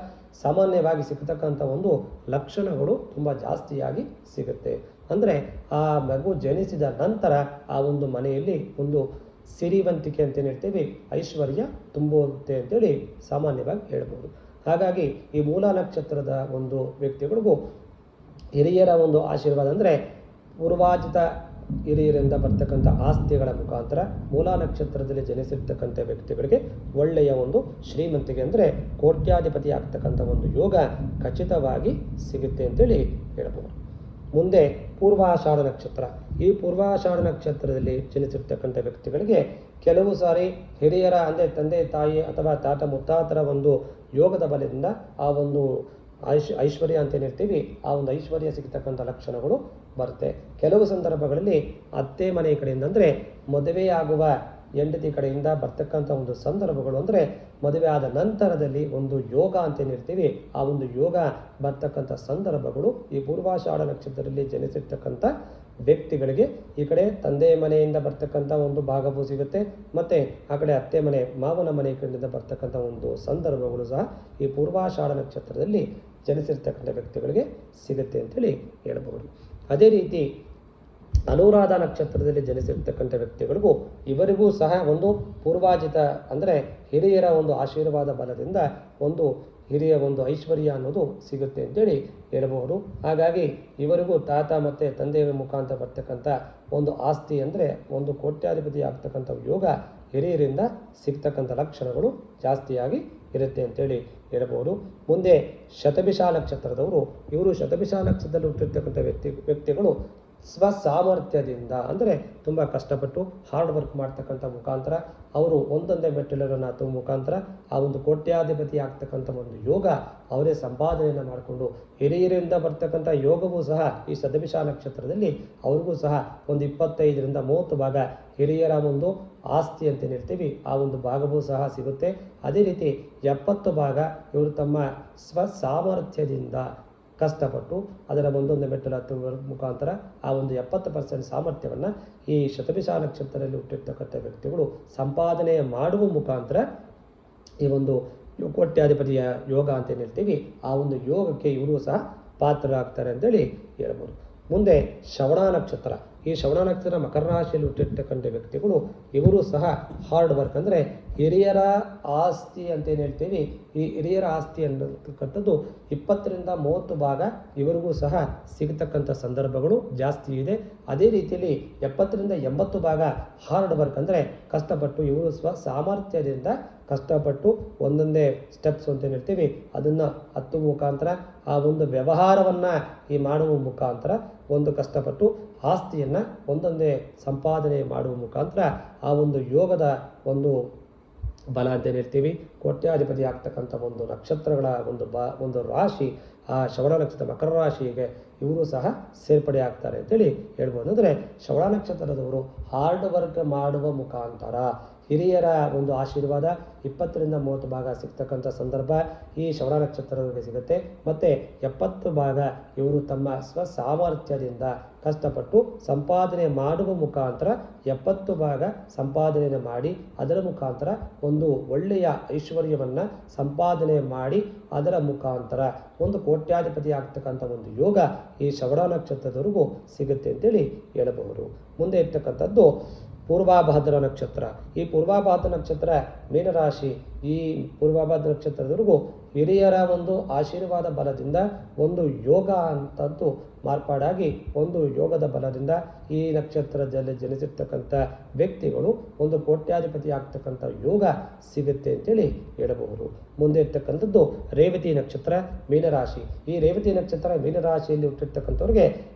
ಸಾಮಾನ್ಯವಾಗಿ ಸಿಗತಕ್ಕಂಥ ಒಂದು ಲಕ್ಷಣಗಳು ತುಂಬ ಜಾಸ್ತಿಯಾಗಿ ಸಿಗುತ್ತೆ. ಅಂದರೆ ಆ ಮಗು ಜನಿಸಿದ ನಂತರ ಆ ಒಂದು ಮನೆಯಲ್ಲಿ ಒಂದು ಸಿರಿವಂತಿಕೆ ಅಂತೇನು ಹೇಳ್ತೀವಿ, ಐಶ್ವರ್ಯ ತುಂಬುತ್ತೆ ಅಂತೇಳಿ ಸಾಮಾನ್ಯವಾಗಿ ಹೇಳ್ಬೋದು. ಹಾಗಾಗಿ ಈ ಮೂಲಾ ನಕ್ಷತ್ರದ ಒಂದು ವ್ಯಕ್ತಿಗಳಿಗೂ ಹಿರಿಯರ ಒಂದು ಆಶೀರ್ವಾದ, ಅಂದರೆ ಪೂರ್ವಾಜಿತ ಹಿರಿಯರಿಂದ ಬರ್ತಕ್ಕಂಥ ಆಸ್ತಿಗಳ ಮುಖಾಂತರ ಮೂಲಾ ನಕ್ಷತ್ರದಲ್ಲಿ ಜನಿಸಿರ್ತಕ್ಕಂಥ ವ್ಯಕ್ತಿಗಳಿಗೆ ಒಳ್ಳೆಯ ಒಂದು ಶ್ರೀಮಂತಿಕೆ, ಅಂದರೆ ಕೋಟ್ಯಾಧಿಪತಿ ಆಗ್ತಕ್ಕಂಥ ಒಂದು ಯೋಗ ಖಚಿತವಾಗಿ ಸಿಗುತ್ತೆ ಅಂತೇಳಿ ಹೇಳ್ಬೋದು. ಮುಂದೆ ಪೂರ್ವಾಷಾಢ ನಕ್ಷತ್ರ. ಈ ಪೂರ್ವಾಷಾಢ ನಕ್ಷತ್ರದಲ್ಲಿ ಜನಿಸಿರ್ತಕ್ಕಂಥ ವ್ಯಕ್ತಿಗಳಿಗೆ ಕೆಲವು ಸಾರಿ ಹಿರಿಯರ ಅಂದರೆ ತಂದೆ ತಾಯಿ ಅಥವಾ ತಾತ ಮುತ್ತಾತರ ಒಂದು ಯೋಗದ ಬಲದಿಂದ ಆ ಒಂದು ಐಶ್ವರ್ಯ ಅಂತ ಏನಿರ್ತೀವಿ, ಆ ಒಂದು ಐಶ್ವರ್ಯ ಸಿಗ್ತಕ್ಕಂಥ ಲಕ್ಷಣಗಳು ಬರುತ್ತೆ. ಕೆಲವು ಸಂದರ್ಭಗಳಲ್ಲಿ ಅತ್ತೆ ಮನೆ ಕಡೆಯಿಂದ, ಅಂದರೆ ಮದುವೆಯಾಗುವ ಹೆಂಡತಿ ಕಡೆಯಿಂದ ಬರ್ತಕ್ಕಂಥ ಒಂದು ಸಂದರ್ಭಗಳು, ಅಂದರೆ ಮದುವೆ ಆದ ನಂತರದಲ್ಲಿ ಒಂದು ಯೋಗ ಅಂತ ಏನಿರ್ತೀವಿ, ಆ ಒಂದು ಯೋಗ ಬರ್ತಕ್ಕಂಥ ಸಂದರ್ಭಗಳು ಈ ಪೂರ್ವಾಷಾಢ ನಕ್ಷತ್ರದಲ್ಲಿ ಜನಿಸಿರ್ತಕ್ಕಂಥ ವ್ಯಕ್ತಿಗಳಿಗೆ ಈ ಕಡೆ ತಂದೆ ಮನೆಯಿಂದ ಬರ್ತಕ್ಕಂಥ ಒಂದು ಭಾಗವೂ ಸಿಗುತ್ತೆ, ಮತ್ತು ಆ ಕಡೆ ಅತ್ತೆ ಮನೆ ಮಾವನ ಮನೆ ಕಡೆಯಿಂದ ಬರ್ತಕ್ಕಂಥ ಒಂದು ಸಂದರ್ಭಗಳು ಸಹ ಈ ಪೂರ್ವಾಷಾಢ ನಕ್ಷತ್ರದಲ್ಲಿ ಜನಿಸಿರ್ತಕ್ಕಂಥ ವ್ಯಕ್ತಿಗಳಿಗೆ ಸಿಗುತ್ತೆ ಅಂತೇಳಿ ಹೇಳ್ಬೋದು. ಅದೇ ರೀತಿ ಅನುರಾಧ ನಕ್ಷತ್ರದಲ್ಲಿ ಜನಿಸಿರ್ತಕ್ಕಂಥ ವ್ಯಕ್ತಿಗಳಿಗೂ ಇವರಿಗೂ ಸಹ ಒಂದು ಪೂರ್ವಾಜಿತ, ಅಂದರೆ ಹಿರಿಯರ ಒಂದು ಆಶೀರ್ವಾದ ಬಲದಿಂದ ಒಂದು ಹಿರಿಯ ಒಂದು ಐಶ್ವರ್ಯ ಅನ್ನೋದು ಸಿಗುತ್ತೆ ಅಂತೇಳಿ ಹೇಳಬಹುದು. ಹಾಗಾಗಿ ಇವರಿಗೂ ತಾತ ಮತ್ತು ತಂದೆಯ ಮುಖಾಂತರ ಬರ್ತಕ್ಕಂಥ ಒಂದು ಆಸ್ತಿ, ಅಂದರೆ ಒಂದು ಕೋಟ್ಯಾಧಿಪತಿ ಆಗ್ತಕ್ಕಂಥ ಯೋಗ ಹಿರಿಯರಿಂದ ಸಿಗ್ತಕ್ಕಂಥ ಲಕ್ಷಣಗಳು ಜಾಸ್ತಿಯಾಗಿ ಇರುತ್ತೆ ಅಂತೇಳಿ ಹೇಳಬಹುದು. ಮುಂದೆ ಶತಭಿಷ ನಕ್ಷತ್ರದವರು, ಇವರು ಶತಭಿಷ ನಕ್ಷತ್ರದಲ್ಲಿ ಹುಟ್ಟಿರ್ತಕ್ಕಂಥ ವ್ಯಕ್ತಿಗಳು ಸ್ವಸಾಮರ್ಥ್ಯದಿಂದ, ಅಂದರೆ ತುಂಬ ಕಷ್ಟಪಟ್ಟು ಹಾರ್ಡ್ ವರ್ಕ್ ಮಾಡ್ತಕ್ಕಂಥ ಮುಖಾಂತರ ಅವರು ಒಂದೊಂದೇ ಮೆಟ್ಟಿಲನ್ನು ಹತ್ತುವ ಮುಖಾಂತರ ಆ ಒಂದು ಕೋಟ್ಯಾಧಿಪತಿ ಆಗ್ತಕ್ಕಂಥ ಒಂದು ಯೋಗ ಅವರೇ ಸಂಪಾದನೆಯನ್ನು ಮಾಡಿಕೊಂಡು, ಹಿರಿಯರಿಂದ ಬರ್ತಕ್ಕಂಥ ಯೋಗವೂ ಸಹ ಈ ಶತಭಿಷ ನಕ್ಷತ್ರದಲ್ಲಿ ಅವ್ರಿಗೂ ಸಹ ಒಂದು 25ರಿಂದ 30 ಭಾಗ ಹಿರಿಯರ ಒಂದು ಆಸ್ತಿ ಅಂತೇನಿರ್ತೀವಿ, ಆ ಒಂದು ಭಾಗವೂ ಸಹ ಸಿಗುತ್ತೆ. ಅದೇ ರೀತಿ 70 ಭಾಗ ಇವರು ತಮ್ಮ ಸ್ವಸಾಮರ್ಥ್ಯದಿಂದ ಕಷ್ಟಪಟ್ಟು ಅದರ ಒಂದೊಂದು ಮೆಟ್ಟಲು ಹತ್ತುವ ಮುಖಾಂತರ ಆ ಒಂದು 70% ಸಾಮರ್ಥ್ಯವನ್ನು ಈ ಶತಭಿಷ ನಕ್ಷತ್ರದಲ್ಲಿ ಹುಟ್ಟಿರ್ತಕ್ಕಂಥ ವ್ಯಕ್ತಿಗಳು ಸಂಪಾದನೆ ಮಾಡುವ ಮುಖಾಂತರ ಈ ಒಂದು ಕೋಟ್ಯಾಧಿಪತಿಯ ಯೋಗ ಅಂತ ಏನು ಹೇಳ್ತೀವಿ, ಆ ಒಂದು ಯೋಗಕ್ಕೆ ಇವರು ಸಹ ಪಾತ್ರರಾಗ್ತಾರೆ ಅಂತೇಳಿ ಹೇಳ್ಬೋದು. ಮುಂದೆ ಶ್ರವಣ ನಕ್ಷತ್ರ. ಈ ಶ್ರವಣ ನಕ್ಷತ್ರ ಮಕರ ರಾಶಿಯಲ್ಲಿ ಹುಟ್ಟಿರ್ತಕ್ಕಂಥ ವ್ಯಕ್ತಿಗಳು ಇವರು ಸಹ ಹಾರ್ಡ್ ವರ್ಕ್, ಅಂದರೆ ಹಿರಿಯರ ಆಸ್ತಿ ಅಂತೇನು ಹೇಳ್ತೀವಿ, ಈ ಹಿರಿಯರ ಆಸ್ತಿ ಅನ್ನತಕ್ಕಂಥದ್ದು 20ರಿಂದ 30 ಭಾಗ ಇವರಿಗೂ ಸಹ ಸಿಗತಕ್ಕಂಥ ಸಂದರ್ಭಗಳು ಜಾಸ್ತಿ ಇದೆ. ಅದೇ ರೀತಿಯಲ್ಲಿ 70ರಿಂದ 80 ಭಾಗ ಹಾರ್ಡ್ ವರ್ಕ್, ಅಂದರೆ ಕಷ್ಟಪಟ್ಟು ಇವರು ಸಾಮರ್ಥ್ಯದಿಂದ ಕಷ್ಟಪಟ್ಟು ಒಂದೊಂದೇ ಸ್ಟೆಪ್ಸ್ ಅಂತ ಹೇಳ್ತೀವಿ ಅದನ್ನು ಹತ್ತುವ ಮುಖಾಂತರ ಆ ಒಂದು ವ್ಯವಹಾರವನ್ನು ಈ ಮಾಡುವ ಮುಖಾಂತರ ಒಂದು ಕಷ್ಟಪಟ್ಟು ಆಸ್ತಿಯನ್ನು ಒಂದೊಂದೇ ಸಂಪಾದನೆ ಮಾಡುವ ಮುಖಾಂತರ ಆ ಒಂದು ಯೋಗದ ಒಂದು ಬಲ ಅಂತ ಹೇಳ್ತೀವಿ, ಕೋಟ್ಯಾಧಿಪತಿ ಆಗ್ತಕ್ಕಂಥ ಒಂದು ನಕ್ಷತ್ರಗಳ ಒಂದು ರಾಶಿ ಆ ಶ್ರವಣ ನಕ್ಷತ್ರ ಮಕರ ರಾಶಿಗೆ ಇವರು ಸಹ ಸೇರ್ಪಡೆ ಆಗ್ತಾರೆ ಅಂತೇಳಿ ಹೇಳ್ಬೋದು. ಅಂದರೆ ಶ್ರವಣ ನಕ್ಷತ್ರದವರು ಹಾರ್ಡ್ ವರ್ಕ್ ಮಾಡುವ ಮುಖಾಂತರ ಹಿರಿಯರ ಒಂದು ಆಶೀರ್ವಾದ 20ರಿಂದ 30 ಭಾಗ ಸಿಗ್ತಕ್ಕಂಥ ಸಂದರ್ಭ ಈ ಶ್ರವಣ ನಕ್ಷತ್ರದವರಿಗೆ ಸಿಗುತ್ತೆ. ಮತ್ತು 70 ಭಾಗ ಇವರು ತಮ್ಮ ಸ್ವಸಾಮರ್ಥ್ಯದಿಂದ ಕಷ್ಟಪಟ್ಟು ಸಂಪಾದನೆ ಮಾಡುವ ಮುಖಾಂತರ 70 ಭಾಗ ಸಂಪಾದನೆಯನ್ನು ಮಾಡಿ ಅದರ ಮುಖಾಂತರ ಒಂದು ಒಳ್ಳೆಯ ಐಶ್ವರ್ಯವನ್ನು ಸಂಪಾದನೆ ಮಾಡಿ ಅದರ ಮುಖಾಂತರ ಒಂದು ಕೋಟ್ಯಾಧಿಪತಿ ಆಗ್ತಕ್ಕಂಥ ಒಂದು ಯೋಗ ಈ ಶ್ರವಣ ನಕ್ಷತ್ರದವರೆಗೂ ಸಿಗುತ್ತೆ ಅಂತೇಳಿ ಹೇಳಬಹುದು. ಮುಂದೆ ಇರ್ತಕ್ಕಂಥದ್ದು ಪೂರ್ವಾಭಾದ್ರ ನಕ್ಷತ್ರ. ಈ ಪೂರ್ವಾಭಾದ್ರ ನಕ್ಷತ್ರ ಮೀನರಾಶಿ. ಈ ಪೂರ್ವಾಭಾದ್ರ ನಕ್ಷತ್ರದವರೆಗೂ ಹಿರಿಯರ ಒಂದು ಆಶೀರ್ವಾದ ಬಲದಿಂದ ಒಂದು ಯೋಗ ಅಂತದ್ದು ಮಾರ್ಪಾಡಾಗಿ ಒಂದು ಯೋಗದ ಬಲದಿಂದ ಈ ನಕ್ಷತ್ರದಲ್ಲಿ ಜನಿಸಿರ್ತಕ್ಕಂಥ ವ್ಯಕ್ತಿಗಳು ಒಂದು ಕೋಟ್ಯಾಧಿಪತಿ ಆಗ್ತಕ್ಕಂಥ ಯೋಗ ಸಿಗುತ್ತೆ ಅಂತೇಳಿ ಹೇಳಬಹುದು. ಮುಂದೆ ಇರ್ತಕ್ಕಂಥದ್ದು ರೇವತಿ ನಕ್ಷತ್ರ ಮೀನರಾಶಿ. ಈ ರೇವತಿ ನಕ್ಷತ್ರ ಮೀನರಾಶಿಯಲ್ಲಿ ಹುಟ್ಟಿರ್ತಕ್ಕಂಥವ್ರಿಗೆ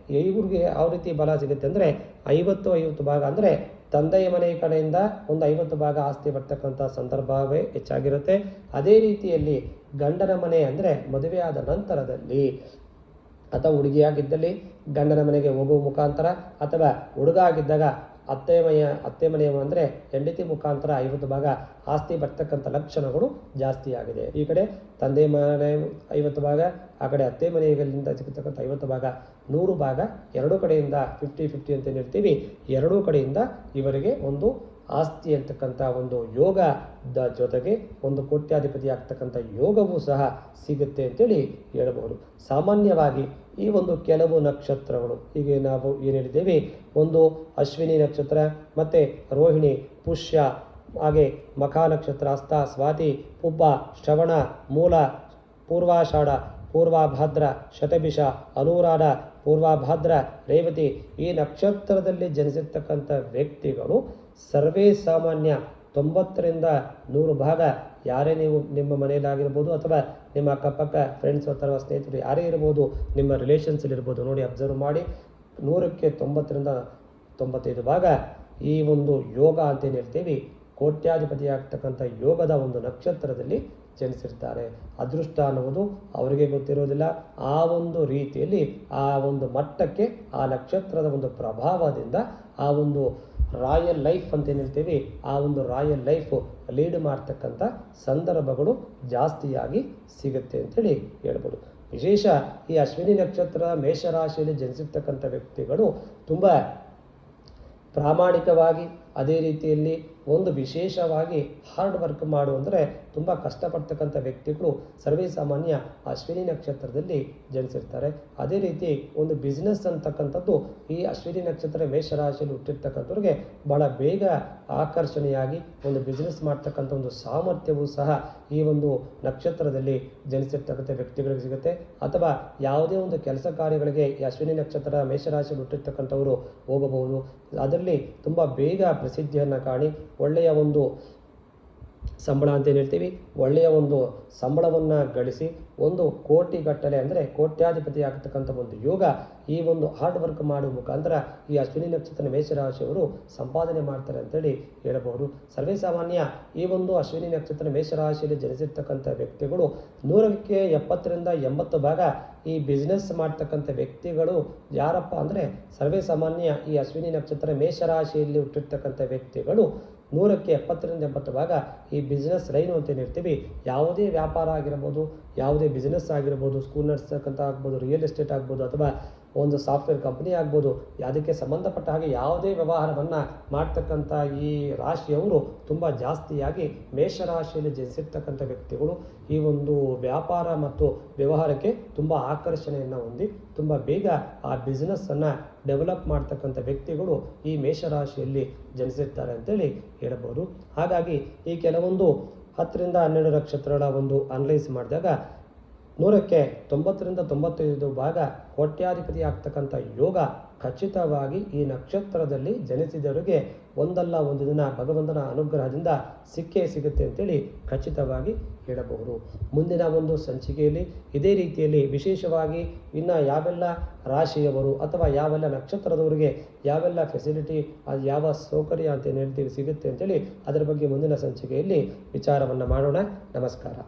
ಇವ್ರಿಗೆ ಯಾವ ರೀತಿ ಬಲ ಸಿಗುತ್ತೆ ಅಂದರೆ 50 ಭಾಗ ಅಂದರೆ ತಂದೆಯ ಮನೆ ಕಡೆಯಿಂದ ಒಂದು 50 ಭಾಗ ಆಸ್ತಿ ಬರ್ತಕ್ಕಂಥ ಸಂದರ್ಭವೇ ಹೆಚ್ಚಾಗಿರುತ್ತೆ. ಅದೇ ರೀತಿಯಲ್ಲಿ ಗಂಡನ ಮನೆ ಅಂದರೆ ಮದುವೆಯಾದ ನಂತರದಲ್ಲಿ ಅಥವಾ ಹುಡುಗಿಯಾಗಿದ್ದಲ್ಲಿ ಗಂಡನ ಮನೆಗೆ ಹೋಗುವ ಮುಖಾಂತರ ಅಥವಾ ಹುಡುಗ ಆಗಿದ್ದಾಗ ಅತ್ತೆ ಮನೆಯ ಅಂದರೆ ಹೆಂಡತಿ ಮುಖಾಂತರ 50 ಭಾಗ ಆಸ್ತಿ ಬರ್ತಕ್ಕಂಥ ಲಕ್ಷಣಗಳು ಜಾಸ್ತಿ ಆಗಿದೆ. ಈ ಕಡೆ ತಂದೆ ಮನೆ 50 ಭಾಗ, ಆ ಕಡೆ ಅತ್ತೆ ಮನೆಗಳಿಂದ ಸಿಗತಕ್ಕಂಥ 50 ಭಾಗ, 100 ಭಾಗ ಎರಡೂ ಕಡೆಯಿಂದ 50-50 ಅಂತ ಹೇಳ್ತೀವಿ. ಎರಡೂ ಕಡೆಯಿಂದ ಇವರಿಗೆ ಒಂದು ಆಸ್ತಿ ಅಂತಕ್ಕಂಥ ಒಂದು ಯೋಗದ ಜೊತೆಗೆ ಒಂದು ಕೋಟ್ಯಾಧಿಪತಿ ಆಗ್ತಕ್ಕಂಥ ಯೋಗವೂ ಸಹ ಸಿಗುತ್ತೆ ಅಂತೇಳಿ ಹೇಳಬಹುದು. ಸಾಮಾನ್ಯವಾಗಿ ಈ ಒಂದು ಕೆಲವು ನಕ್ಷತ್ರಗಳು ಹೀಗೆ ನಾವು ಏನು ಹೇಳಿದ್ದೇವೆ, ಒಂದು ಅಶ್ವಿನಿ ನಕ್ಷತ್ರ ಮತ್ತು ರೋಹಿಣಿ, ಪುಷ್ಯ, ಹಾಗೆ ಮಖ ನಕ್ಷತ್ರ, ಹಸ್ತ, ಸ್ವಾತಿ, ಪುಬ್ಬ, ಶ್ರವಣ, ಮೂಲ, ಪೂರ್ವಾಷಾಢ, ಪೂರ್ವಭಾದ್ರ, ಶತಭಿಷ, ಅನುರಾಧ, ಪೂರ್ವಭಾದ್ರ, ರೇವತಿ ಈ ನಕ್ಷತ್ರದಲ್ಲಿ ಜನಿಸಿರ್ತಕ್ಕಂಥ ವ್ಯಕ್ತಿಗಳು ಸರ್ವೇ ಸಾಮಾನ್ಯ 90ರಿಂದ 100 ಭಾಗ ಯಾರೇ ನೀವು ನಿಮ್ಮ ಮನೆಯಲ್ಲಾಗಿರ್ಬೋದು ಅಥವಾ ನಿಮ್ಮ ಅಕ್ಕಪಕ್ಕ ಫ್ರೆಂಡ್ಸ್ ಅಥವಾ ಸ್ನೇಹಿತರು ಯಾರೇ ಇರ್ಬೋದು, ನಿಮ್ಮ ರಿಲೇಷನ್ಸಲ್ಲಿರ್ಬೋದು, ನೋಡಿ ಅಬ್ಸರ್ವ್ ಮಾಡಿ 100ಕ್ಕೆ 90ರಿಂದ 95 ಭಾಗ ಈ ಒಂದು ಯೋಗ ಅಂತೇನು ಹೇಳ್ತೀವಿ ಕೋಟ್ಯಾಧಿಪತಿ ಆಗ್ತಕ್ಕಂಥ ಯೋಗದ ಒಂದು ನಕ್ಷತ್ರದಲ್ಲಿ ಜನಿಸಿರ್ತಾರೆ. ಅದೃಷ್ಟ ಅನ್ನುವುದು ಅವರಿಗೆ ಗೊತ್ತಿರೋದಿಲ್ಲ. ಆ ಒಂದು ರೀತಿಯಲ್ಲಿ ಆ ಒಂದು ಮಟ್ಟಕ್ಕೆ ಆ ನಕ್ಷತ್ರದ ಒಂದು ಪ್ರಭಾವದಿಂದ ಆ ಒಂದು ರಾಯಲ್ ಲೈಫ್ ಅಂತ ಏನು ಹೇಳ್ತೀವಿ ಆ ಒಂದು ರಾಯಲ್ ಲೈಫ್ ಲೀಡ್ ಮಾಡ್ತಕ್ಕಂಥ ಸಂದರ್ಭಗಳು ಜಾಸ್ತಿಯಾಗಿ ಸಿಗುತ್ತೆ ಅಂತೇಳಿ ಹೇಳ್ಬೋದು. ವಿಶೇಷ ಈ ಅಶ್ವಿನಿ ನಕ್ಷತ್ರ ಮೇಷರಾಶಿಯಲ್ಲಿ ಜನಿಸಿರ್ತಕ್ಕಂಥ ವ್ಯಕ್ತಿಗಳು ತುಂಬ ಪ್ರಾಮಾಣಿಕವಾಗಿ ಅದೇ ರೀತಿಯಲ್ಲಿ ಒಂದು ವಿಶೇಷವಾಗಿ ಹಾರ್ಡ್ ವರ್ಕ್ ಮಾಡು ಅಂದರೆ ತುಂಬ ಕಷ್ಟಪಡ್ತಕ್ಕಂಥ ವ್ಯಕ್ತಿಗಳು ಸರ್ವೇ ಸಾಮಾನ್ಯ ಅಶ್ವಿನಿ ನಕ್ಷತ್ರದಲ್ಲಿ ಜನಿಸಿರ್ತಾರೆ. ಅದೇ ರೀತಿ ಒಂದು ಬಿಸ್ನೆಸ್ ಅಂತಕ್ಕಂಥದ್ದು ಈ ಅಶ್ವಿನಿ ನಕ್ಷತ್ರ ಮೇಷರಾಶಿಯಲ್ಲಿ ಹುಟ್ಟಿರ್ತಕ್ಕಂಥವ್ರಿಗೆ ಬಹಳ ಬೇಗ ಆಕರ್ಷಣೆಯಾಗಿ ಒಂದು ಬಿಸ್ನೆಸ್ ಮಾಡ್ತಕ್ಕಂಥ ಒಂದು ಸಾಮರ್ಥ್ಯವೂ ಸಹ ಈ ಒಂದು ನಕ್ಷತ್ರದಲ್ಲಿ ಜನಿಸಿರ್ತಕ್ಕಂಥ ವ್ಯಕ್ತಿಗಳಿಗೆ ಸಿಗುತ್ತೆ. ಅಥವಾ ಯಾವುದೇ ಒಂದು ಕೆಲಸ ಕಾರ್ಯಗಳಿಗೆ ಈ ಅಶ್ವಿನಿ ನಕ್ಷತ್ರ ಮೇಷರಾಶಿಯಲ್ಲಿ ಹುಟ್ಟಿರ್ತಕ್ಕಂಥವರು ಹೋಗಬಹುದು. ಅದರಲ್ಲಿ ತುಂಬ ಬೇಗ ಪ್ರಸಿದ್ಧಿಯನ್ನು ಕಾಣಿ ಒಳ್ಳೆಯ ಒಂದು ಸಂಬಳ ಅಂತ ಏನು ಹೇಳ್ತೀವಿ ಒಳ್ಳೆಯ ಒಂದು ಸಂಬಳವನ್ನು ಗಳಿಸಿ ಒಂದು ಕೋಟಿಗಟ್ಟಲೆ ಅಂದರೆ ಕೋಟ್ಯಾಧಿಪತಿ ಆಗ್ತಕ್ಕಂಥ ಒಂದು ಯೋಗ ಈ ಒಂದು ಹಾರ್ಡ್ ವರ್ಕ್ ಮಾಡುವ ಮುಖಾಂತರ ಈ ಅಶ್ವಿನಿ ನಕ್ಷತ್ರ ಮೇಷರಾಶಿಯವರು ಸಂಪಾದನೆ ಮಾಡ್ತಾರೆ ಅಂತೇಳಿ ಹೇಳಬಹುದು. ಸರ್ವೇ ಸಾಮಾನ್ಯ ಈ ಒಂದು ಅಶ್ವಿನಿ ನಕ್ಷತ್ರ ಮೇಷರಾಶಿಯಲ್ಲಿ ಜನಿಸಿರ್ತಕ್ಕಂಥ ವ್ಯಕ್ತಿಗಳು 100ಕ್ಕೆ 70ರಿಂದ 80 ಭಾಗ ಈ ಬಿಸ್ನೆಸ್ ಮಾಡ್ತಕ್ಕಂಥ ವ್ಯಕ್ತಿಗಳು ಯಾರಪ್ಪ ಅಂದರೆ ಸರ್ವೇ ಸಾಮಾನ್ಯ ಈ ಅಶ್ವಿನಿ ನಕ್ಷತ್ರ ಮೇಷರಾಶಿಯಲ್ಲಿ ಹುಟ್ಟಿರ್ತಕ್ಕಂಥ ವ್ಯಕ್ತಿಗಳು 100ಕ್ಕೆ 70ರಿಂದ 80 ಭಾಗ ಈ ಬಿಸ್ನೆಸ್ ಲೈನು ಅಂತ ಏನಿರ್ತೀವಿ ಯಾವುದೇ ವ್ಯಾಪಾರ ಆಗಿರ್ಬೋದು, ಯಾವುದೇ ಬಿಸ್ನೆಸ್ ಆಗಿರ್ಬೋದು, ಸ್ಕೂಲ್ ನಡೆಸ್ತಕ್ಕಂಥ ಆಗ್ಬೋದು, ರಿಯಲ್ ಎಸ್ಟೇಟ್ ಆಗ್ಬೋದು ಅಥವಾ ಒಂದು ಸಾಫ್ಟ್ವೇರ್ ಕಂಪನಿ ಆಗ್ಬೋದು, ಅದಕ್ಕೆ ಸಂಬಂಧಪಟ್ಟ ಹಾಗೆ ಯಾವುದೇ ವ್ಯವಹಾರವನ್ನು ಮಾಡ್ತಕ್ಕಂಥ ಈ ರಾಶಿಯವರು ತುಂಬ ಜಾಸ್ತಿಯಾಗಿ ಮೇಷರಾಶಿಯಲ್ಲಿ ಜನಿಸಿರ್ತಕ್ಕಂಥ ವ್ಯಕ್ತಿಗಳು ಈ ಒಂದು ವ್ಯಾಪಾರ ಮತ್ತು ವ್ಯವಹಾರಕ್ಕೆ ತುಂಬ ಆಕರ್ಷಣೆಯನ್ನು ಹೊಂದಿ ತುಂಬ ಬೇಗ ಆ ಬಿಸ್ನೆಸ್ಸನ್ನು ಡೆವಲಪ್ ಮಾಡ್ತಕ್ಕಂಥ ವ್ಯಕ್ತಿಗಳು ಈ ಮೇಷರಾಶಿಯಲ್ಲಿ ಜನಿಸಿರ್ತಾರೆ ಅಂತೇಳಿ ಹೇಳಬಹುದು. ಹಾಗಾಗಿ ಈ ಕೆಲವೊಂದು 10ರಿಂದ 12 ನಕ್ಷತ್ರಗಳ ಒಂದು ಅನಲೈಸ್ ಮಾಡಿದಾಗ 100ಕ್ಕೆ 90ರಿಂದ 95 ಭಾಗ ಕೋಟ್ಯಾಧಿಪತಿ ಆಗ್ತಕ್ಕಂಥ ಯೋಗ ಖಚಿತವಾಗಿ ಈ ನಕ್ಷತ್ರದಲ್ಲಿ ಜನಿಸಿದವರಿಗೆ ಒಂದಲ್ಲ ಒಂದು ದಿನ ಭಗವಂತನ ಅನುಗ್ರಹದಿಂದ ಸಿಕ್ಕೇ ಸಿಗುತ್ತೆ ಅಂತೇಳಿ ಖಚಿತವಾಗಿ ಹೇಳಬಹುದು. ಮುಂದಿನ ಒಂದು ಸಂಚಿಕೆಯಲ್ಲಿ ಇದೇ ರೀತಿಯಲ್ಲಿ ವಿಶೇಷವಾಗಿ ಇನ್ನು ಯಾವೆಲ್ಲ ರಾಶಿಯವರು ಅಥವಾ ಯಾವೆಲ್ಲ ನಕ್ಷತ್ರದವರಿಗೆ ಯಾವೆಲ್ಲ ಫೆಸಿಲಿಟಿ ಅದು ಯಾವ ಸೌಕರ್ಯ ಅಂತ ಏನು ಹೇಳ್ತೀವಿ ಸಿಗುತ್ತೆ ಅಂತೇಳಿ ಅದರ ಬಗ್ಗೆ ಮುಂದಿನ ಸಂಚಿಕೆಯಲ್ಲಿ ವಿಚಾರವನ್ನು ಮಾಡೋಣ. ನಮಸ್ಕಾರ.